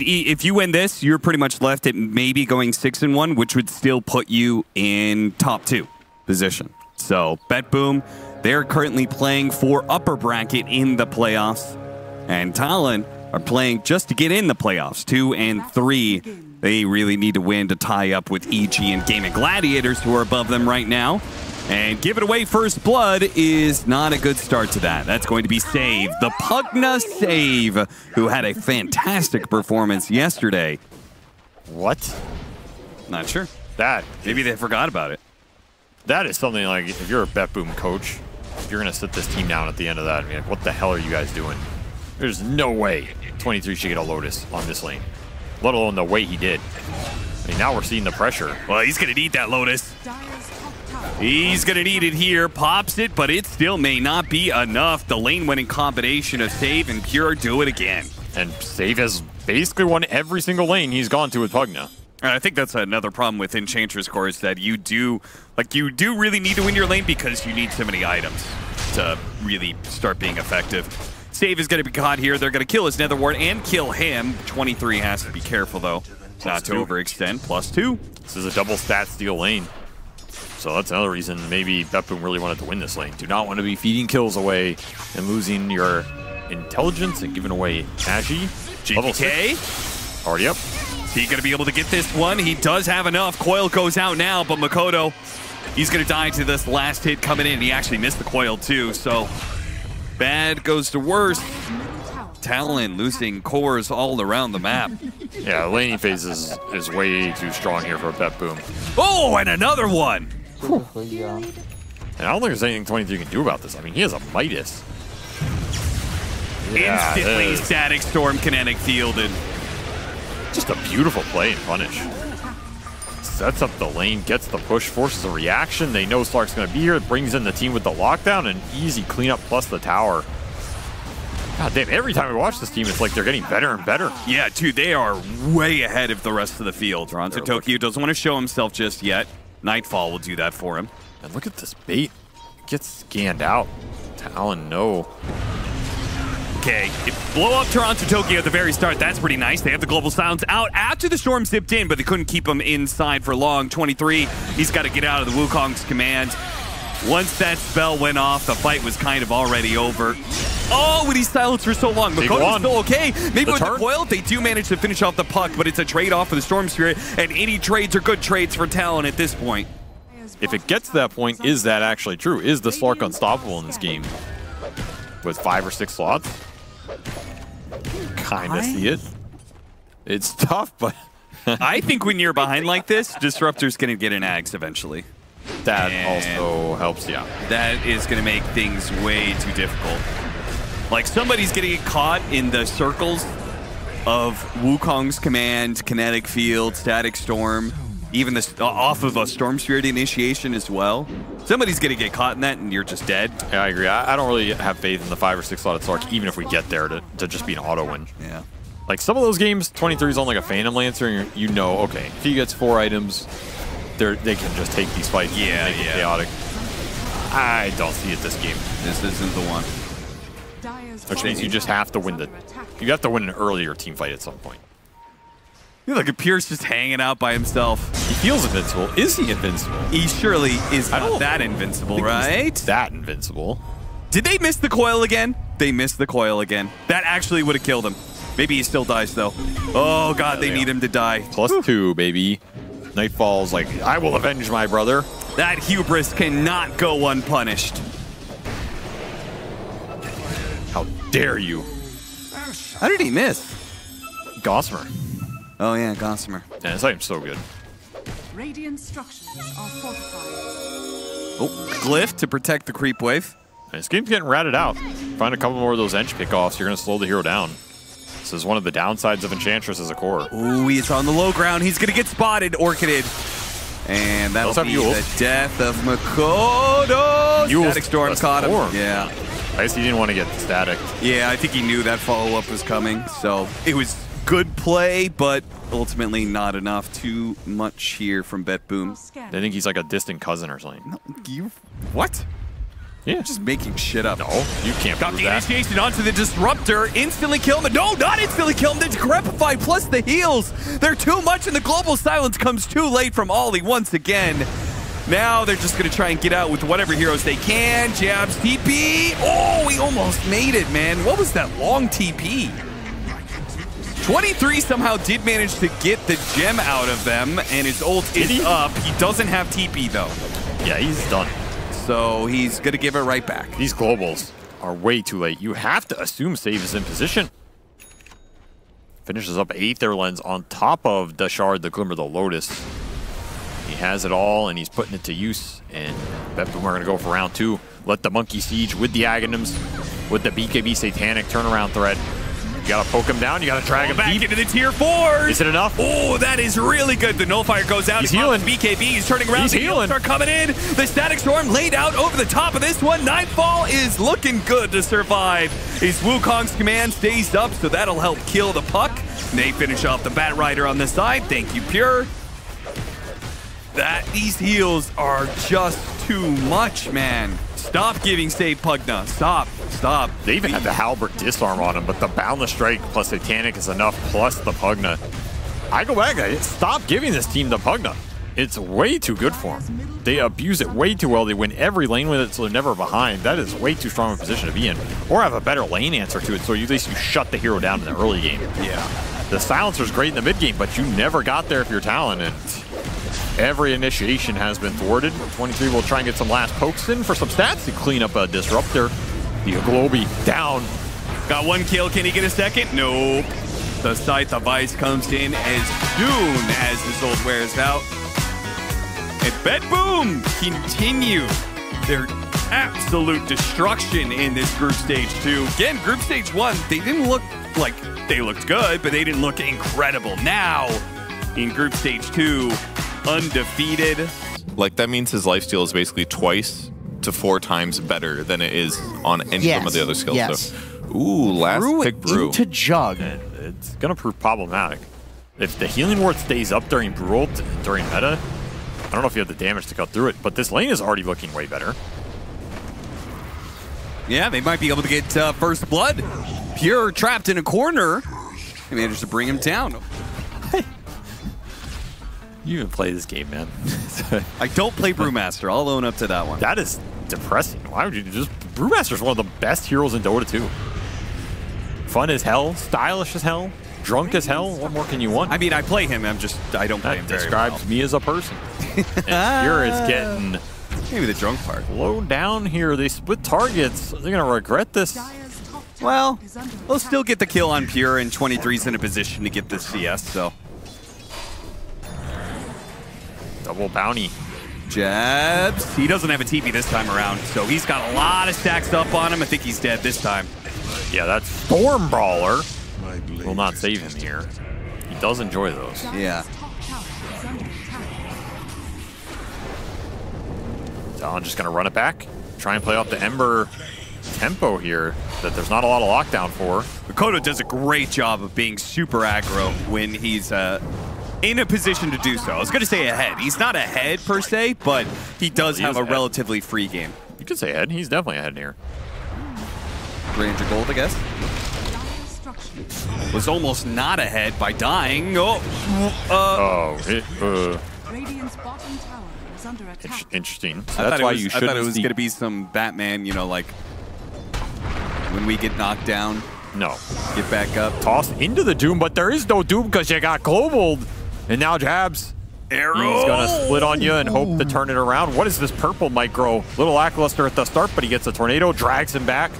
If you win this, you're pretty much left at maybe going 6-1, which would still put you in top 2 position. So BetBoom, they're currently playing for upper bracket in the playoffs, and Talon are playing just to get in the playoffs, 2 and 3. They really need to win to tie up with EG and Gaming Gladiators, who are above them right now. And give it away first blood is not a good start to that. That's going to be Save, the Pugna Save, who had a fantastic performance yesterday. What? Not sure. That maybe they forgot about it. That is something like, if you're a BetBoom coach, you're going to sit this team down at the end of that and be like, what the hell are you guys doing? There's no way 23 should get a Lotus on this lane, let alone the way he did. I mean, now we're seeing the pressure. Well, he's going to need that Lotus. He's going to need it here. Pops it, but it still may not be enough. The lane-winning combination of Save and Pure do it again. And Save has basically won every single lane he's gone to with Pugna. And I think that's another problem with Enchantress Core is that you do really need to win your lane because you need so many items to really start being effective. Save is going to be caught here. They're going to kill his Nether Ward and kill him. 23 has to be careful, though, not to overextend. +2. This is a double stat steal lane. So that's another reason maybe BetBoom really wanted to win this lane. Do not want to be feeding kills away and losing your intelligence and giving away Agi. GPK. Already up. Is he going to be able to get this one? He does have enough. Coil goes out now, but Makoto, he's going to die to this last hit coming in. He actually missed the coil too, so bad goes to worse. Talon losing cores all around the map. Yeah, the laning phase is way too strong here for BetBoom. Oh, and another one. And I don't think there's anything 23 can do about this. I mean, he has a Midas. Yeah, instantly static storm kinetic fielded. Just a beautiful play and punish. Sets up the lane, gets the push, forces a reaction. They know Slark's going to be here. Brings in the team with the lockdown and easy cleanup plus the tower. God damn, every time we watch this team, it's like they're getting better and better. Yeah, dude, they are way ahead of the rest of the field. Toronto Tokyo doesn't want to show himself just yet. Nightfall will do that for him. And look at this bait. It gets scanned out. Talon, no. Okay, blow up Toronto Tokyo at the very start. That's pretty nice. They have the global silence out after the storm zipped in, but they couldn't keep him inside for long. 23, he's got to get out of the Wukong's command. Once that spell went off, the fight was kind of already over. Oh, but he's silenced for so long. Makoto's still okay. Maybe with the coil, they do manage to finish off the puck, but it's a trade-off for the Storm Spirit, and any trades are good trades for Talon at this point. If it gets to that point, is that actually true? Is the Slark unstoppable in this game? With 5 or 6 slots? Kinda see it. It's tough, but... I think when you're behind like this, Disruptor's going to get an Axe eventually. That also helps, yeah. That is going to make things way too difficult. Like, somebody's going to get caught in the circles of Wukong's command, kinetic field, static storm, even this off of a Storm Spirit initiation as well. Somebody's going to get caught in that, and you're just dead. Yeah, I agree. I don't really have faith in the 5 or 6 slotted Slark, even if we get there to just be an auto win. Yeah. Like, some of those games, 23's on like a Phantom Lancer, and you know, okay, if he gets 4 items, they can just take these fights and make it chaotic. I don't see it this game. This isn't the one. Which means you just have to win you have to win an earlier team fight at some point. You look at Pierce just hanging out by himself. He feels invincible. Is he invincible? He surely is not that invincible, right? That invincible. Did they miss the coil again? They missed the coil again. That actually would have killed him. Maybe he still dies, though. Oh, God, they need him to die. +2, baby. Nightfall's like, I will avenge my brother. That hubris cannot go unpunished. How dare you? How did he miss? Gossamer. Oh, yeah, Gossamer. Yeah, this item's so good. Radiant structures are fortified. Oh, Glyph to protect the creep wave. This game's getting ratted out. Find a couple more of those Ench pickoffs, you're going to slow the hero down. This is one of the downsides of Enchantress as a core. Ooh, he's on the low ground. He's going to get spotted, Orchided. And that'll be the death of Makoto. Static Storm caught him. Yeah. I guess he didn't want to get static. Yeah, I think he knew that follow-up was coming. So it was good play, but ultimately not enough. Too much here from BetBoom. They think he's like a distant cousin or something. No, what? Yeah. Just making shit up. No, you can't Got prove the that. initiation onto the Disruptor. Instantly kill him. No, not instantly kill him. The Decrepify plus the heals. They're too much, and the Global Silence comes too late from Ollie once again. Now they're just going to try and get out with whatever heroes they can. Jabs, TP. Oh, we almost made it, man. What was that long TP? 23 somehow did manage to get the gem out of them, and his ult is up. He doesn't have TP, though. Yeah, he's done. So he's going to give it right back. These globals are way too late. You have to assume Save is in position. Finishes up Aether Lens on top of the Shard, the Glimmer, the Lotus. He has it all, and he's putting it to use. And BetBoom are going to go for round 2. Let the Monkey Siege with the Aghanims, with the BKB Satanic turnaround threat. You gotta poke him down, you gotta drag him back deep. into the tier 4s. Is it enough? Oh, that is really good. The Nullfire goes out. He's healing. BKB, he's turning around. He's the healing. Start coming in. The Static Storm laid out over the top of this one. Nightfall is looking good to survive. His Wukong's command stays up, so that'll help kill the puck. And they finish off the Bat Rider on the side. Thank you, Pure. These heals are just too much, man. Stop giving save Pugna. Stop. They even had the Halberd disarm on him, but the Boundless Strike plus Satanic is enough, plus the Pugna. I go back, stop giving this team the Pugna. It's way too good for them. They abuse it way too well. They win every lane with it, so they're never behind. That is way too strong a position to be in. Or have a better lane answer to it, so at least you shut the hero down in the early game. Yeah. The Silencer's great in the mid game, but you never got there if you're Talon, and every initiation has been thwarted. 23 will try and get some last pokes in for some stats to clean up a Disruptor. The Globy down. Got one kill. Can he get a second? Nope. The Scythe of Ice comes in as soon as his ult wears out. And BetBoom continue their absolute destruction in this group stage 2. Again, group stage 1, they didn't look like they looked good, but they didn't look incredible. Now, in group stage 2, undefeated. Like, that means his lifesteal is basically twice to 4 times better than it is on any of the other skills. Yes. So, ooh, last pick Brew. Into Jug. And it's going to prove problematic. If the Healing Ward stays up during Brew ult, during meta, I don't know if you have the damage to cut through it, but this lane is already looking way better. Yeah, they might be able to get first blood. Pure trapped in a corner. They managed to bring him down. You even play this game, man. I don't play Brewmaster. I'll own up to that one. That is depressing. Why would you just... Brewmaster's one of the best heroes in Dota 2. Fun as hell, stylish as hell, drunk as hell. What more can you want? I mean, I play him. I don't play him That very describes well. me as a person. And Pure is getting Maybe the drunk part. low down here. They split targets. They're going to regret this. Well, we'll still get the kill on Pure, and 23's in a position to get the CS, so. Double bounty. Jabs. He doesn't have a TP this time around, so he's got a lot of stacks up on him. I think he's dead this time. Yeah, that Storm Brawler will not save him here. He does enjoy those. Yeah. Talon just going to run it back. Try and play off the Ember tempo here that there's not a lot of lockdown for. Makoto does a great job of being super aggro when he's in a position to do so. I was going to say ahead. He's not ahead per se, but he does have a relatively free game. You could say ahead. He's definitely ahead here. 300 gold, I guess. Was almost not ahead by dying. Radiant's bottom tower is under attack. Interesting. So I that's why you shouldn't. I thought it was going to be some Batman, you know, like when we get knocked down. No. Get back up. Toss into the Doom, but there is no Doom because you got globaled. And now Jabs. Arrow. He's going to split on you and hope to turn it around. What is this purple micro? Little lackluster at the start, but he gets a tornado, drags him back.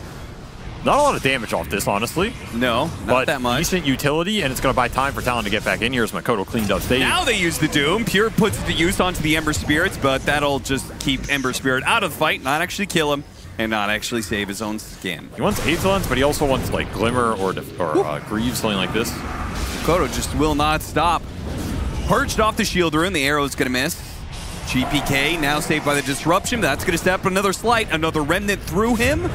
Not a lot of damage off this, honestly. No, not but that much. Decent utility, and it's going to buy time for Talon to get back in here as Makoto cleaned up stage. Now they use the Doom. Pure puts it to use onto the Ember Spirits, but that'll just keep Ember Spirit out of the fight, not actually kill him, and not actually save his own skin. He wants Aether, but he also wants like Glimmer or Greaves, something like this. Makoto just will not stop. Purged off the shield rune. The arrow's going to miss. GPK now saved by the disruption. That's going to step another slight. Another remnant through him.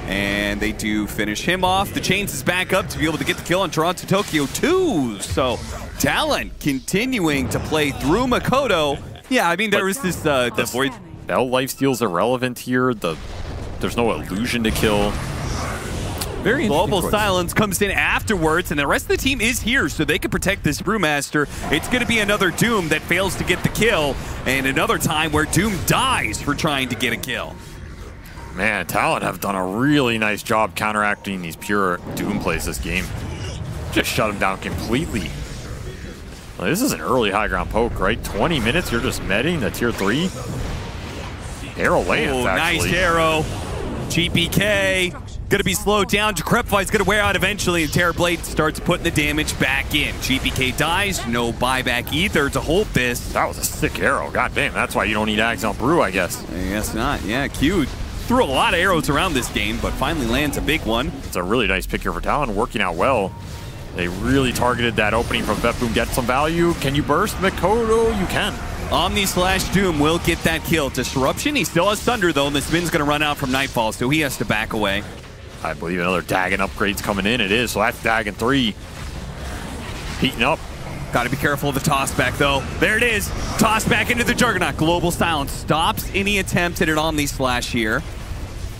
And they do finish him off. The Chains is back up to be able to get the kill on Toronto Tokyo 2. So Talon continuing to play through Makoto. Yeah, I mean, there was this the Void. Bell lifesteal's irrelevant here. The There's no illusion to kill. Very Global Silence comes in afterwards, and the rest of the team is here, so they can protect this Brewmaster. It's going to be another Doom that fails to get the kill, and another time where Doom dies for trying to get a kill. Man, Talon have done a really nice job counteracting these pure Doom plays this game. Just shut them down completely. Well, this is an early high ground poke, right? 20 minutes, you're just meting the tier 3. Arrow lands, actually. Nice arrow. GPK. Going to be slowed down. Decrepify's going to wear out eventually, and Terrorblade starts putting the damage back in. GPK dies. No buyback either to hold this. That was a sick arrow. God damn, that's why you don't need Ags on Brew, I guess. I guess not. Yeah, Q threw a lot of arrows around this game, but finally lands a big one. It's a really nice pick here for Talon, working out well. They really targeted that opening from BetBoom. Get some value. Can you burst Mikoto? You can. Omni/Doom will get that kill. Disruption, he still has Thunder, though, and the spin's going to run out from Nightfall, so he has to back away. I believe another Dagon upgrade's coming in. It is, so that's Dagon 3. Heating up. Got to be careful of the toss back, though. There it is. Toss back into the Juggernaut. Global Silence stops any attempt at an Omni-Slash here.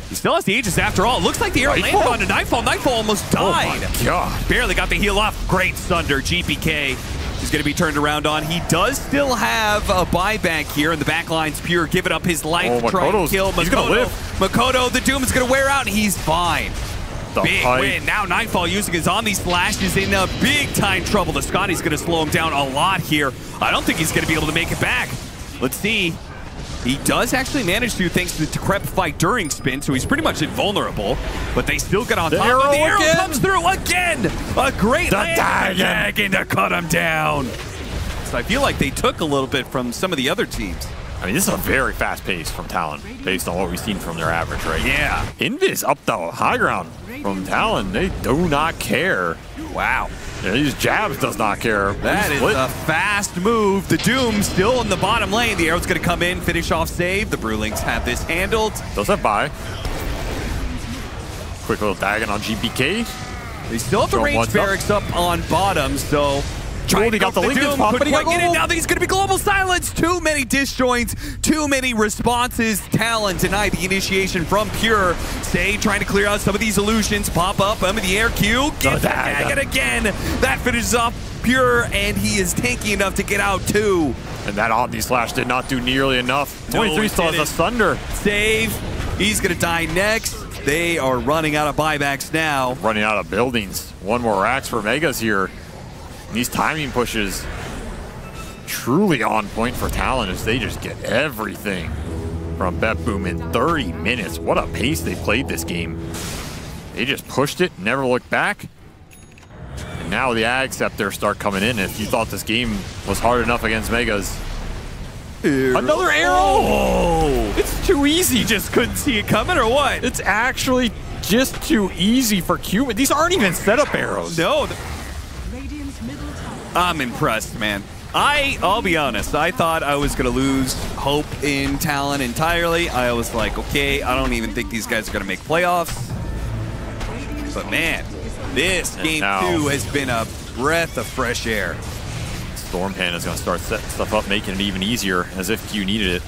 He still has the Aegis after all. It looks like the arrow landed on a Nightfall. Nightfall almost died. Oh my God. Barely got the heal off. Great Thunder. GPK is going to be turned around on. He does still have a buyback here, and the backline's pure. Giving up his life to try and kill Mikoto. He's going to live. Mikoto, the Doom is going to wear out, and he's fine. Big pipe. win. Now Nightfall using his Omni-Slash is in big time trouble. The Scotty's going to slow him down a lot here. I don't think he's going to be able to make it back. Let's see. He does actually manage to, thanks to the Decrepify during spin, so he's pretty much invulnerable. But they still get on top of the arrow. Comes through again. A great Dagon to cut him down. So I feel like they took a little bit from some of the other teams. I mean, this is a very fast pace from Talon, based on what we've seen from their average, right? Yeah. Invis up the high ground from Talon. They do not care. Wow. Yeah, these jabs does not care. That is a fast move. The Doom still in the bottom lane. The arrow's going to come in, finish off save. The Brewlings have this handled. Does that buy? Quick little Dagon on GPK. They still have the range barracks up on bottom, so... Trying to get the Lincoln pop, but he got in. Now he's going to be Global Silence. Too many disjoints, too many responses. Talon denied the initiation from Pure. Say trying to clear out some of these illusions. Pop up under the air Q. Get the Dagon again. That finishes off Pure, and he is tanky enough to get out too. And that Omni-Slash did not do nearly enough. 23 still has a Thunder. Save. He's going to die next. They are running out of buybacks now. Running out of buildings. One more racks for Megas here. These timing pushes truly on point for Talon as they just get everything from BetBoom in 30 minutes. What a pace they played this game. They just pushed it, never looked back. And now the Ag Scepter start coming in. If you thought this game was hard enough against Megas. Another arrow! Oh. It's too easy. You just couldn't see it coming or what? It's actually just too easy for Q. These aren't even setup arrows. No. I'm impressed, man. I'll be honest, I thought I was going to lose hope in Talon entirely. I was like, okay, I don't even think these guys are going to make playoffs. But man, this game 2 has been a breath of fresh air. Storm Panda's going to start setting stuff up, making it even easier, as if Q needed it.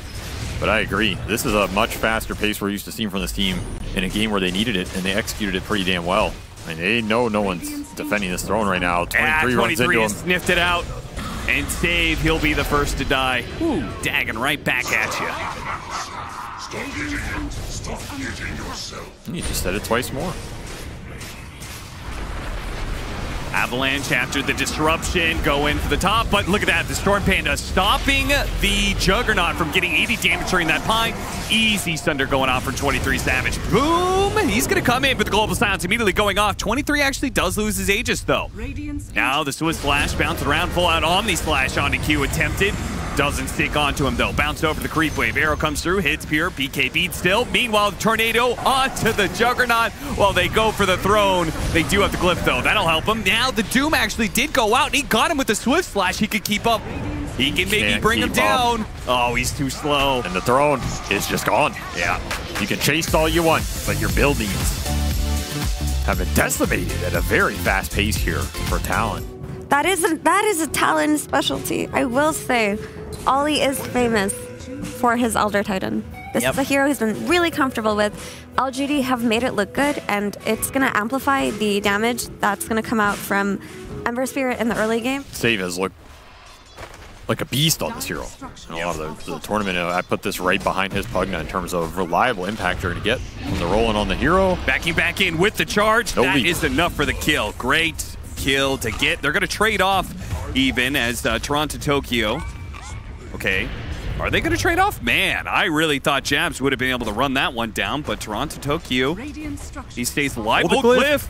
But I agree, this is a much faster pace we're used to seeing from this team in a game where they needed it, and they executed it pretty damn well. I mean, they know no one's defending this throne right now. 23 runs into him. Sniffed it out. And save, he'll be the first to die. Ooh, Dagon right back at you. Stop hitting yourself. You just said it twice more. Avalanche after the disruption, go in for the top, but look at that, the Storm Panda stopping the Juggernaut from getting 80 damage during that pine. Easy Thunder going off for 23 Savage. Boom! He's gonna come in with the Global Silence immediately going off. 23 actually does lose his Aegis though. Now the Swiss Slash bouncing around, full out Omni-Slash onto Q attempted. Doesn't stick onto him though. Bounced over the creep wave. Arrow comes through, hits Pure, PK beat still. Meanwhile, the Tornado onto the Juggernaut while they go for the throne. They do have the glyph though. That'll help him. Now the Doom actually did go out and he got him with the Swift Slash. He could keep up. He can maybe bring him down. Oh, he's too slow. And the throne is just gone. Yeah. You can chase all you want, but your buildings have been decimated at a very fast pace here for Talon. That is a Talon specialty. I will say, Ollie is famous for his Elder Titan. This is a hero he's been really comfortable with. LGD have made it look good, and it's going to amplify the damage that's going to come out from Ember Spirit in the early game. Save has looked like a beast on this hero. In a lot of the tournament, I put this right behind his Pugna in terms of reliable impact you're going to get when they're rolling on the hero. Backing back in with the charge. No that leap. is enough for the kill. Great kill to get. They're going to trade off even as Toronto Tokyo. Okay. Are they going to trade off? Man, I really thought Jabs would have been able to run that one down, but Toronto Tokyo, he stays alive. Oh, Cliff.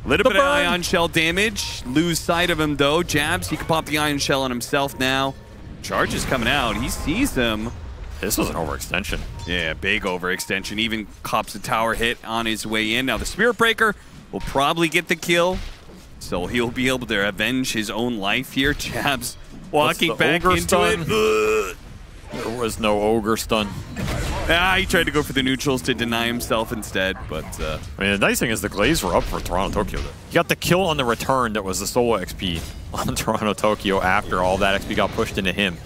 Little bit of ion shell damage. Lose sight of him, though. Jabs, he can pop the ion shell on himself now. Charge is coming out. He sees him. This was an overextension. Yeah, big overextension. Even cops a tower hit on his way in. Now, the Spirit Breaker will probably get the kill, so he'll be able to avenge his own life here. Jabs walking back into it. There was no ogre stun. He tried to go for the neutrals to deny himself instead, but... I mean, the nice thing is the Glaze were up for Toronto Tokyo. He got the kill on the return that was the solo XP on Toronto Tokyo after all that XP got pushed into him.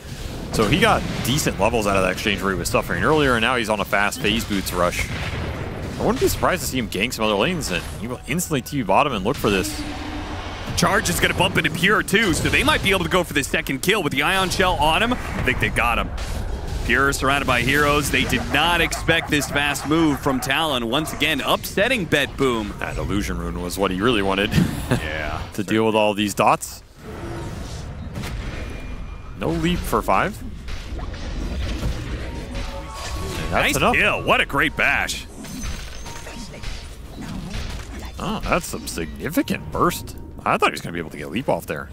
So he got decent levels out of that exchange where he was suffering earlier, and now he's on a fast phase boots rush. I wouldn't be surprised to see him gank some other lanes, and he will instantly TV bottom and look for this. Charge is going to bump into Pure, too, so they might be able to go for the second kill with the Ion Shell on him. I think they got him. Pure surrounded by heroes. They did not expect this fast move from Talon. Once again, upsetting BetBoom. That Illusion Rune was what he really wanted. Yeah. To deal with all these dots. No leap for 5. And that's nice enough. kill. What a great bash. Oh, that's some significant burst. I thought he was going to be able to get a leap off there.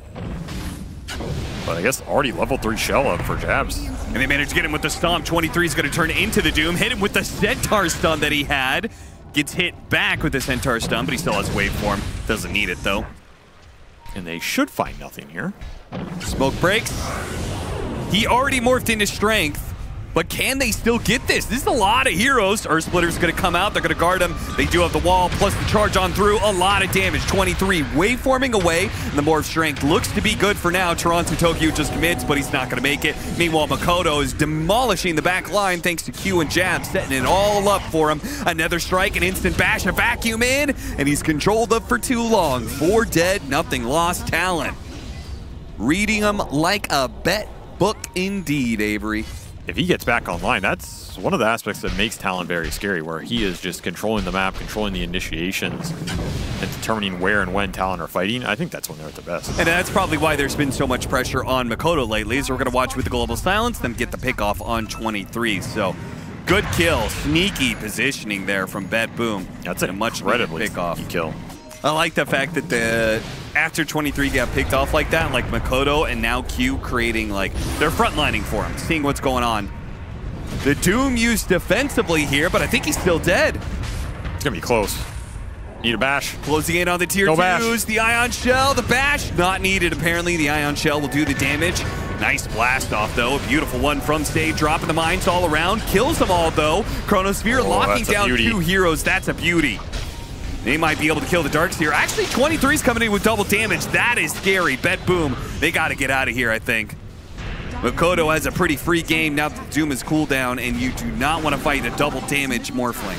But I guess already level 3 shell up for Jabs. And they managed to get him with the stomp. 23 is going to turn into the Doom. Hit him with the Centaur stun that he had. Gets hit back with the Centaur stun, but he still has waveform. Doesn't need it, though. And they should find nothing here. Smoke breaks. He already morphed into strength. But can they still get this? This is a lot of heroes. Earth Splitter's going to come out. They're going to guard him. They do have the wall, plus the charge on through. A lot of damage. 23 waveforming away. And the morph strength looks to be good for now. Toronto Tokyo just commits, but he's not going to make it. Meanwhile, Makoto is demolishing the back line thanks to Q and Jab, setting it all up for him. Another strike, an instant bash, a vacuum in, and he's controlled up for too long. 4 dead, nothing lost. Talon reading him like a bet book indeed, Avery. If he gets back online, that's one of the aspects that makes Talon very scary, where he is just controlling the map, controlling the initiations, and determining where and when Talon are fighting. I think that's when they're at their best. And that's probably why there's been so much pressure on Makoto lately, so we're going to watch with the Global Silence, then get the pick off on 23. So good kill, sneaky positioning there from BetBoom. That's a much incredibly pick off kill. I like the fact that after 23 got picked off like that, like Makoto and now Q creating, like, they're frontlining for him, seeing what's going on. The Doom used defensively here, but I think he's still dead. It's going to be close. Need a bash. Closing in on the tier 2s, bash. the Ion Shell, the bash, not needed apparently. The Ion Shell will do the damage. Nice blast off though, a beautiful one from stage, dropping the mines all around, kills them all though. Chronosphere locking down 2 heroes, that's a beauty. They might be able to kill the Darkseer. Actually, 23's coming in with double damage. That is scary. BetBoom, they got to get out of here, I think. Makoto has a pretty free game now that the Doom is cooldown, and you do not want to fight a double damage Morphling.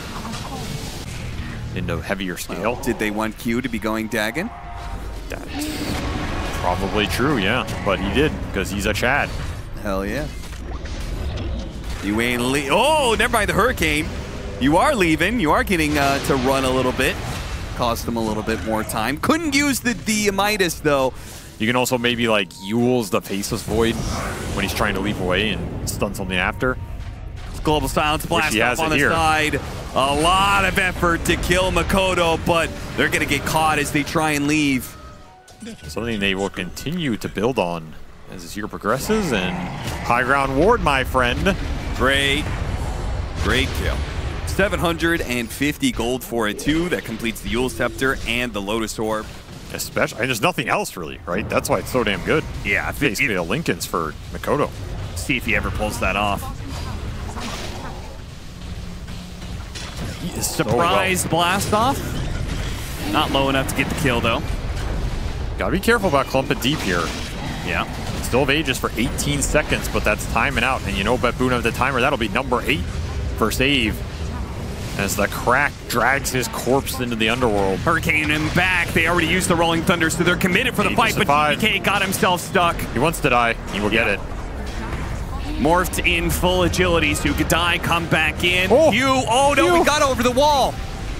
Into heavier scale. Did they want Q to be going Dagon? That's probably true, yeah. But he did, because he's a Chad. Hell yeah. You ain't oh, never mind the Hurricane. You are leaving. You are getting to run a little bit. Cost him a little bit more time. Couldn't use the Midas, though. You can also maybe, like, Yule's the Faceless Void when he's trying to leap away and stun something after. Global Silence blast off on the side. A lot of effort to kill Makoto, but they're going to get caught as they try and leave. Something they will continue to build on as this year progresses. And high ground ward, my friend. Great kill. 750 gold for it too. That completes the Yule Scepter and the Lotus Orb. Especially, I mean, there's nothing else really, right? That's why it's so damn good. Yeah, basically a Lincoln's for Makoto. See if he ever pulls that off. Surprise blast off. Not low enough to get the kill though. Gotta be careful about clumping deep here. Yeah. Still have Aegis for 18 seconds, but that's timing out. And you know BetBoom have the timer. That'll be number 8. for save as the crack drags his corpse into the underworld. Hurricane him back. They already used the Rolling Thunder, so they're committed for the fight, but TPK got himself stuck. He wants to die. He will get it. Morphed in full agility, so he could die, come back in. Oh, he got over the wall.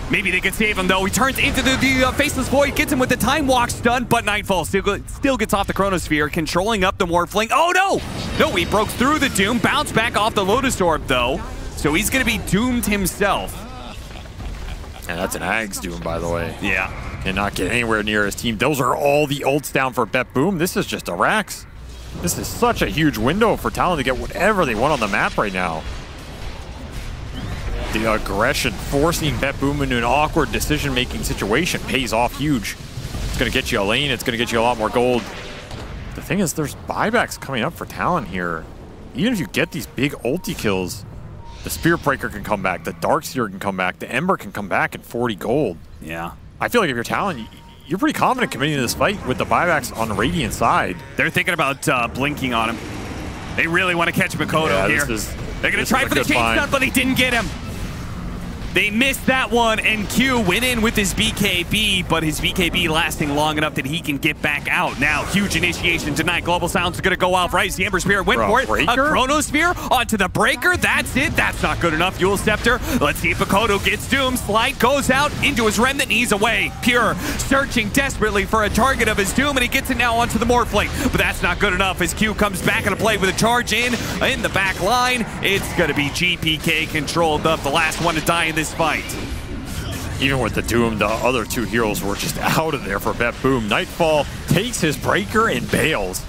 Maybe they could save him, though. He turns into the Faceless Void, gets him with the Time Walk stun, but Nightfall still gets off the Chronosphere, controlling up the Morphling. Oh, no! No, he broke through the Doom, bounced back off the Lotus Orb, though. So he's going to be doomed himself. And that's an Ag's Doom, by the way. Yeah. Cannot get anywhere near his team. Those are all the ults down for BetBoom. This is just a Rax. This is such a huge window for Talon to get whatever they want on the map right now. The aggression forcing BetBoom into an awkward decision-making situation pays off huge. It's going to get you a lane. It's going to get you a lot more gold. The thing is, there's buybacks coming up for Talon here. Even if you get these big ulti kills, the Spirit Breaker can come back, the Darkseer can come back, the Ember can come back at 40 gold. Yeah. I feel like if you're Talon, you're pretty confident committing to this fight with the buybacks on the Radiant side. They're thinking about blinking on him. They really want to catch Mikoto here. They're going to try for the chain stun, but they didn't get him. They missed that one, and Q went in with his BKB, but his BKB lasting long enough that he can get back out. Now, huge initiation tonight. Global Sound's going to go out right. The Ember Spirit went for it. Breaker? A Chronosphere onto the Breaker. That's it. That's not good enough. Eul Scepter. Let's see if Mikoto gets doomed. Slide goes out into his Remnant. He's away. Pure searching desperately for a target of his Doom, and he gets it now onto the Morphling. But that's not good enough as Q comes back into play with a charge in the back line. It's going to be GPK controlled up, the last one to die in this fight. Even with the Doom, the other two heroes were just out of there for BetBoom. Nightfall takes his Breaker and bails.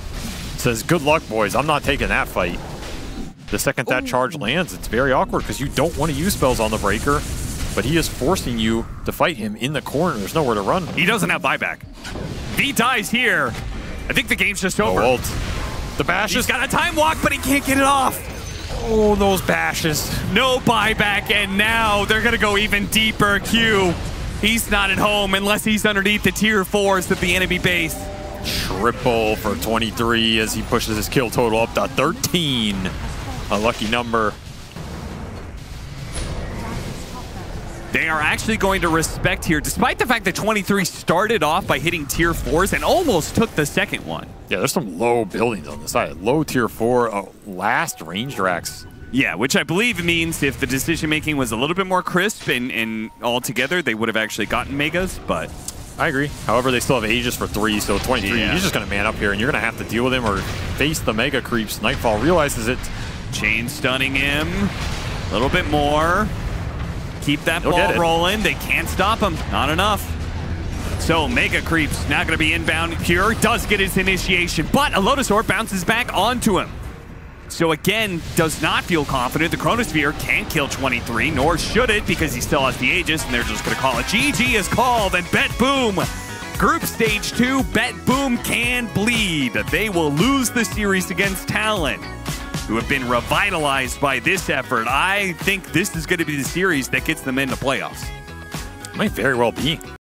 Says, good luck, boys. I'm not taking that fight. The second that charge lands, it's very awkward because you don't want to use spells on the Breaker, but he is forcing you to fight him in the corner. There's nowhere to run. He doesn't have buyback. If he dies here, I think the game's just over. Ult. The bash He's got a Time Walk, but he can't get it off. Oh, those bashes. No buyback, and now they're going to go even deeper. Q, he's not at home unless he's underneath the tier 4s of the enemy base. Triple for 23 as he pushes his kill total up to 13. A lucky number. They are actually going to respect here, despite the fact that 23 started off by hitting tier 4s and almost took the second one. Yeah, there's some low buildings on the side. Low tier 4, last ranged racks. Yeah, which I believe means if the decision-making was a little bit more crisp and all together, they would have actually gotten megas, but... I agree. However, they still have Aegis for 3, so 23, he's just going to man up here, and you're going to have to deal with him or face the mega creeps. Nightfall realizes it. Chain stunning him. A little bit more. Keep that ball rolling. They can't stop him. Not enough. So Mega Creep's now going to be inbound. Pure does get his initiation, but a Lotus Orb bounces back onto him. So again, does not feel confident. The Chronosphere can't kill 23, nor should it, because he still has the Aegis, and they're just going to call it. GG is called, and BetBoom. Group Stage 2, BetBoom can bleed. They will lose the series against Talon, who have been revitalized by this effort. I think this is going to be the series that gets them into playoffs. Might very well be.